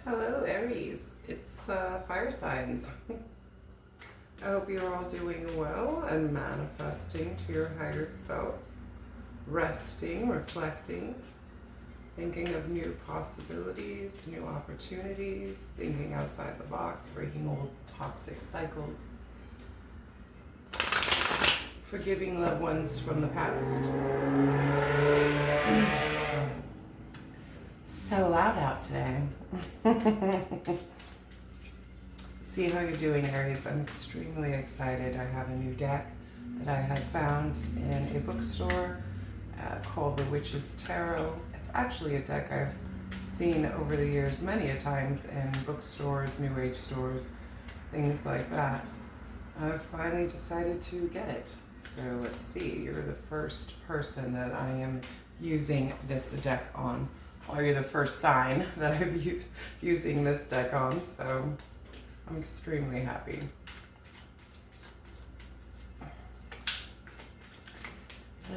Hello, Aries. It's fire signs. I hope you're all doing well and manifesting to your higher self, resting, reflecting, thinking of new possibilities, new opportunities, thinking outside the box, breaking old toxic cycles, forgiving loved ones from the past. So loud out today. See how you're doing, Aries. I'm extremely excited. I have a new deck that I had found in a bookstore called The Witch's Tarot. It's actually a deck I've seen over the years many a times in bookstores, new age stores, things like that. I've finally decided to get it. So let's see, you're the first person that I am using this deck on. Or you're the first sign that I'm using this deck on, so I'm extremely happy.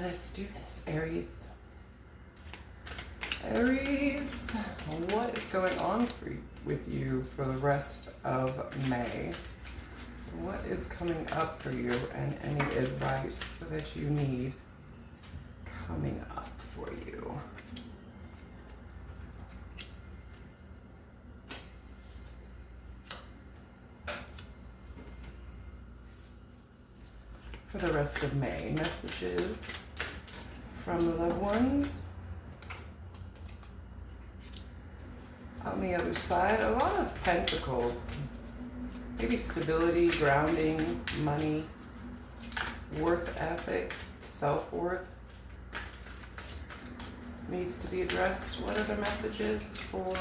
Let's do this, Aries. Aries, what is going on with you for the rest of May? What is coming up for you, and any advice that you need coming up for you? For the rest of May, messages from the loved ones. On the other side, a lot of pentacles. Maybe stability, grounding, money, worth ethic, self-worth needs to be addressed. What are the messages for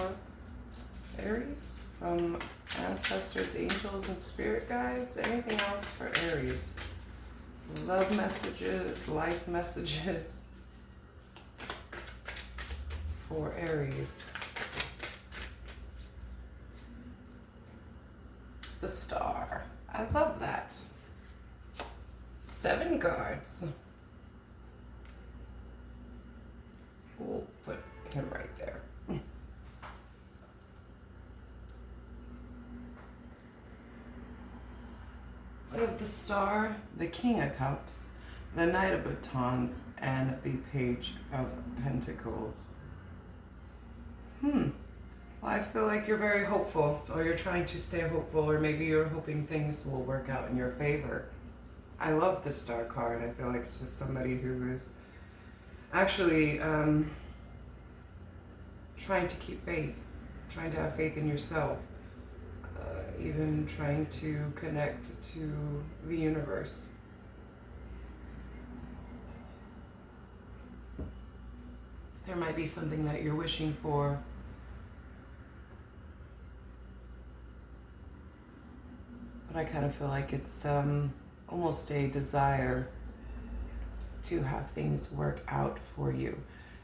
Aries from ancestors, angels, and spirit guides? Anything else for Aries? Love messages, life messages for Aries. The Star. I love that. 7 cards. We'll put him right there. We have the Star, the King of Cups, the Knight of Batons, and the Page of Pentacles. Well, I feel like you're very hopeful, or you're trying to stay hopeful, or maybe you're hoping things will work out in your favor. I love the Star card. I feel like it's just somebody who is actually trying to keep faith, trying to have faith in yourself. Even trying to connect to the universe. There might be something that you're wishing for, but I kind of feel like it's almost a desire to have things work out for you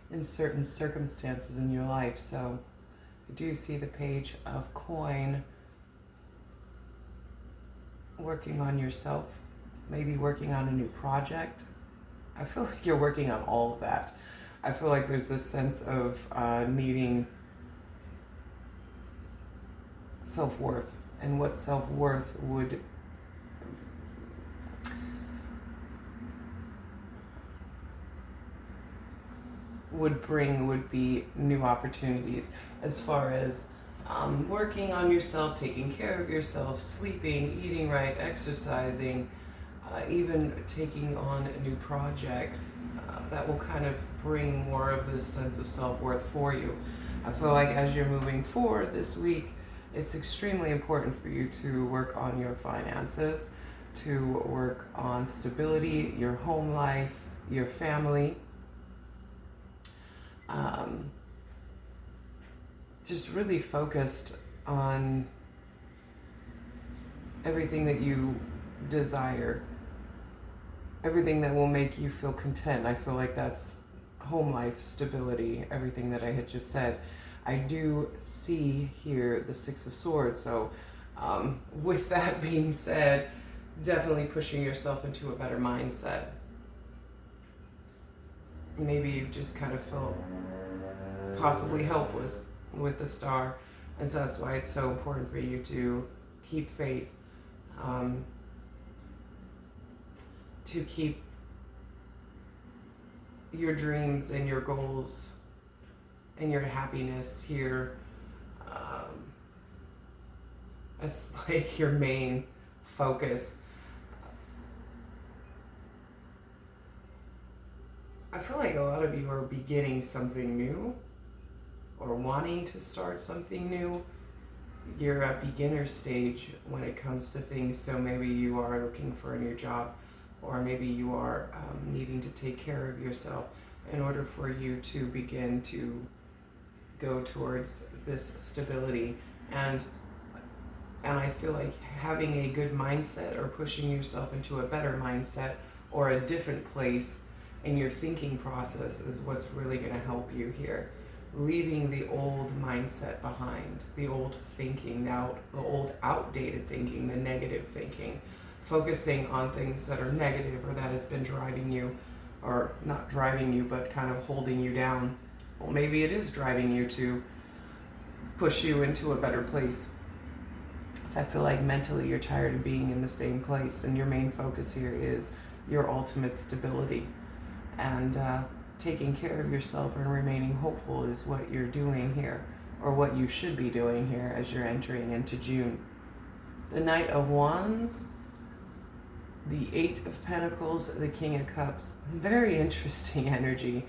in certain circumstances in your life. So I do see the Page of Coin. Working on yourself, maybe working on a new project. I feel like you're working on all of that. I feel like there's this sense of needing self-worth, and what self-worth would bring would be new opportunities as far as working on yourself, taking care of yourself, sleeping, eating right, exercising, even taking on new projects that will kind of bring more of this sense of self-worth for you. I feel like as you're moving forward this week, it's extremely important for you to work on your finances, to work on stability, your home life, your family. Just really focused on everything that you desire, everything that will make you feel content. I feel like that's home life, stability, everything that I had just said. I do see here the Six of Swords. So with that being said, definitely pushing yourself into a better mindset. Maybe you've just kind of felt possibly helpless with the Star, And so that's why it's so important for you to keep faith, um, to keep your dreams and your goals and your happiness here as like your main focus. I feel like a lot of you are beginning something new or wanting to start something new. You're at beginner stage when it comes to things, so maybe you are looking for a new job, or maybe you are needing to take care of yourself in order for you to begin to go towards this stability. And I feel like having a good mindset or pushing yourself into a better mindset or a different place in your thinking process is what's really going to help you here. Leaving the old mindset behind, the old thinking, the old outdated thinking, the negative thinking, focusing on things that are negative or that has been driving you, or not driving you, but kind of holding you down. Well, maybe it is driving you to push you into a better place. So I feel like mentally you're tired of being in the same place, and your main focus here is your ultimate stability. And taking care of yourself and remaining hopeful is what you're doing here, or what you should be doing here as you're entering into June. The Knight of Wands, the Eight of Pentacles, the King of Cups. Very interesting energy.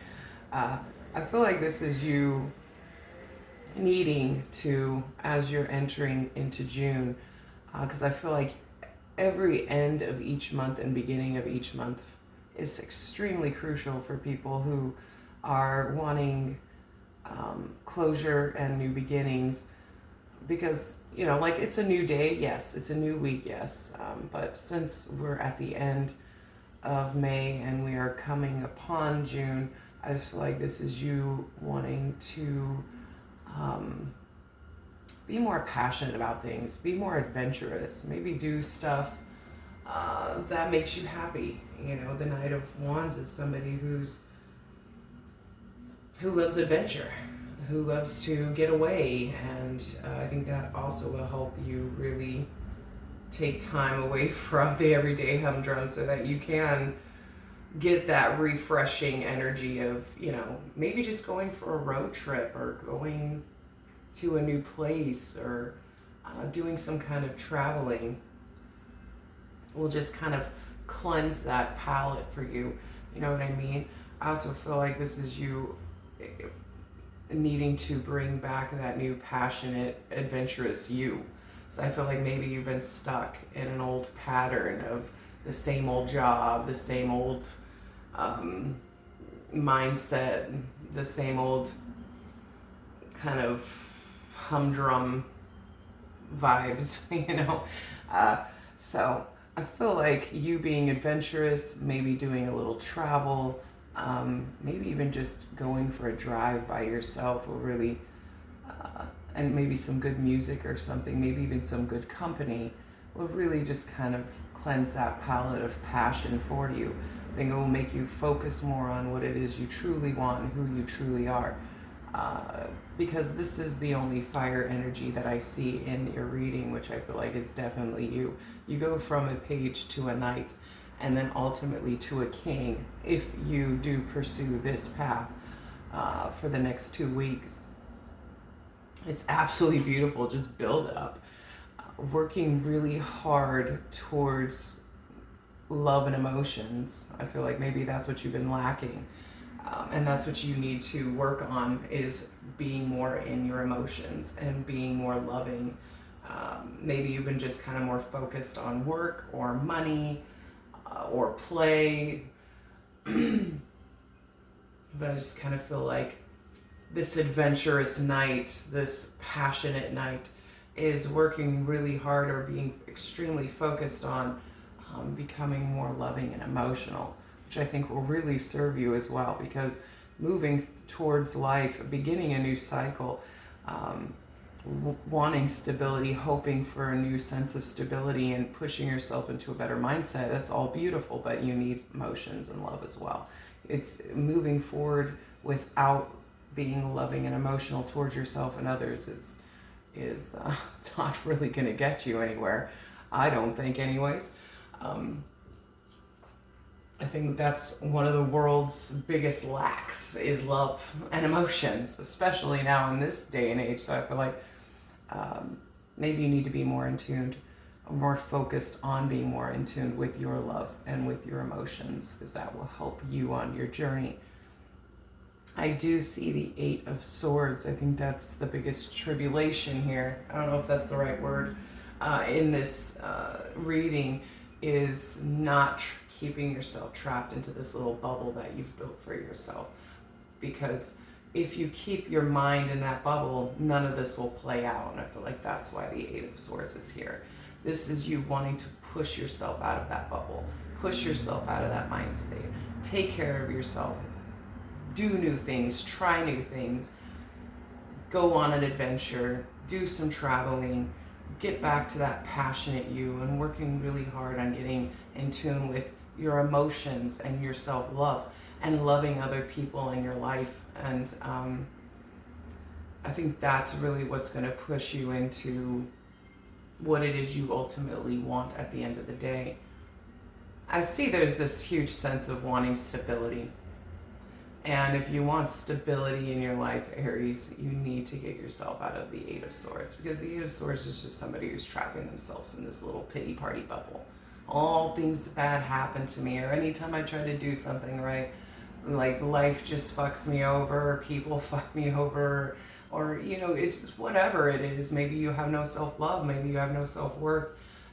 I feel like this is you needing to, as you're entering into June, because I feel like every end of each month and beginning of each month is extremely crucial for people who are wanting closure and new beginnings, because, you know, like, it's a new day, yes, it's a new week, yes, but since we're at the end of May and we are coming upon June, I just feel like this is you wanting to be more passionate about things, be more adventurous, maybe do stuff that makes you happy. You know, the Knight of Wands is somebody who loves adventure, who loves to get away, and I think that also will help you really take time away from the everyday humdrum so that you can get that refreshing energy of, you know, maybe just going for a road trip or going to a new place or doing some kind of traveling will just kind of cleanse that palate for you. You know what I mean? I also feel like this is you needing to bring back that new passionate, adventurous you. So I feel like maybe you've been stuck in an old pattern of the same old job, the same old mindset, the same old kind of humdrum vibes, you know? So I feel like you being adventurous, maybe doing a little travel, maybe even just going for a drive by yourself will really, and maybe some good music or something, maybe even some good company, will really just kind of cleanse that palette of passion for you. I think it will make you focus more on what it is you truly want and who you truly are. Because this is the only fire energy that I see in your reading, which I feel like is definitely you. You go from a page to a knight, and then ultimately to a king if you do pursue this path for the next 2 weeks. It's absolutely beautiful, just build up. Working really hard towards love and emotions. I feel like maybe that's what you've been lacking. And that's what you need to work on, is being more in your emotions and being more loving. Maybe you've been just kind of more focused on work or money or play. But I just kind of feel like this adventurous knight, this passionate knight, is working really hard or being extremely focused on becoming more loving and emotional, which I think will really serve you as well, because moving towards life, beginning a new cycle, wanting stability, hoping for a new sense of stability and pushing yourself into a better mindset, that's all beautiful, but you need emotions and love as well. It's moving forward without being loving and emotional towards yourself and others is is not really going to get you anywhere. I don't think, anyways. I think that's one of the world's biggest lacks is love and emotions, especially now in this day and age. So I feel like maybe you need to be more in tune, more focused on being more in tune with your love and with your emotions, because that will help you on your journey. I do see the Eight of Swords. I think that's the biggest tribulation here. I don't know if that's the right word in this reading, is not keeping yourself trapped into this little bubble that you've built for yourself. Because if you keep your mind in that bubble, none of this will play out. And I feel like that's why the Eight of Swords is here. This is you wanting to push yourself out of that bubble, push yourself out of that mind state, take care of yourself, do new things, try new things, go on an adventure, do some traveling, get back to that passionate you, and working really hard on getting in tune with your emotions and your self-love and loving other people in your life. And I think that's really what's going to push you into what it is you ultimately want at the end of the day. I see there's this huge sense of wanting stability. And if you want stability in your life, Aries, you need to get yourself out of the Eight of Swords, because the Eight of Swords is just somebody who's trapping themselves in this little pity party bubble. All things bad happen to me, or anytime I try to do something right, like life just fucks me over, or people fuck me over, or, you know, it's just whatever it is. Maybe you have no self-love, maybe you have no self-worth.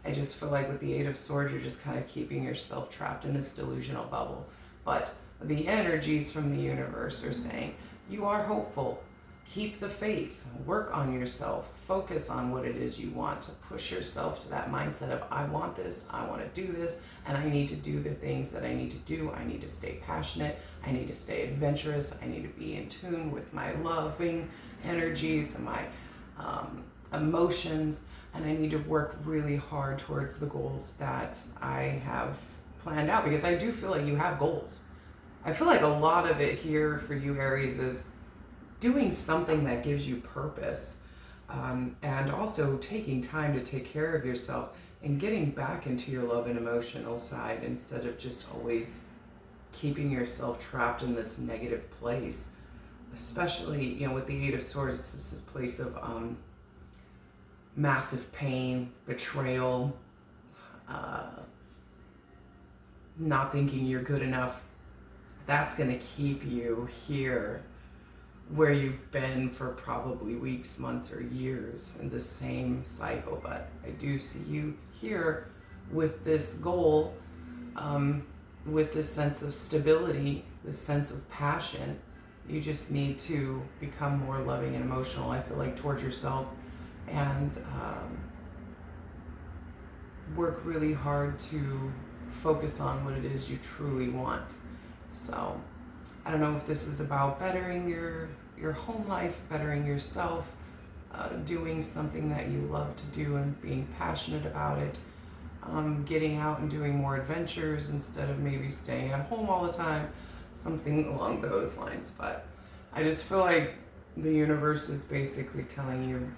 I just feel like with the Eight of Swords, you're just kind of keeping yourself trapped in this delusional bubble. But the energies from the universe are saying, you are hopeful. Keep the faith. Work on yourself. Focus on what it is you want. To push yourself to that mindset of, I want this, I want to do this, and I need to do the things that I need to do. I need to stay passionate. I need to stay adventurous. I need to be in tune with my loving energies and my emotions. And I need to work really hard towards the goals that I have planned out, because I do feel like you have goals. I feel like a lot of it here for you, Aries, is doing something that gives you purpose, and also taking time to take care of yourself and getting back into your love and emotional side, instead of just always keeping yourself trapped in this negative place. Especially, you know, with the Eight of Swords, it's this place of massive pain, betrayal, not thinking you're good enough. That's going to keep you here where you've been for probably weeks, months, or years in the same cycle. But I do see you here with this goal, with this sense of stability, this sense of passion. You just need to become more loving and emotional, I feel like, towards yourself, and work really hard to focus on what it is you truly want. So I don't know if this is about bettering your home life, bettering yourself, doing something that you love to do and being passionate about it, getting out and doing more adventures instead of maybe staying at home all the time, something along those lines. But I just feel like the universe is basically telling you,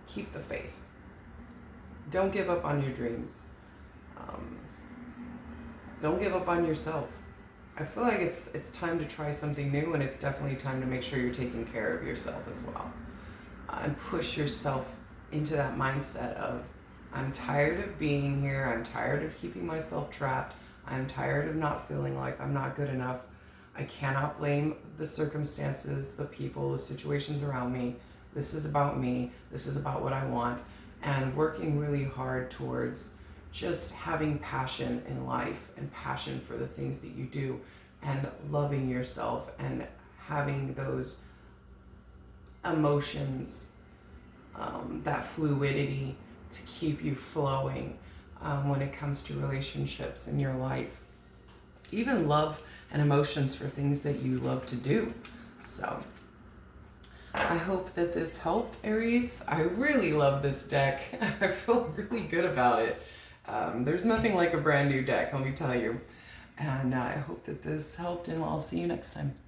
keep the faith. Don't give up on your dreams. Don't give up on yourself. I feel like it's time to try something new, and it's definitely time to make sure you're taking care of yourself as well. And push yourself into that mindset of, I'm tired of being here, I'm tired of keeping myself trapped, I'm tired of not feeling like I'm not good enough. I cannot blame the circumstances, the people, the situations around me. This is about me, this is about what I want, and working really hard towards just having passion in life and passion for the things that you do, and loving yourself and having those emotions, that fluidity to keep you flowing when it comes to relationships in your life. Even love and emotions for things that you love to do. So I hope that this helped, Aries. I really love this deck. I feel really good about it. There's nothing like a brand new deck, let me tell you. And I hope that this helped, and I'll see you next time.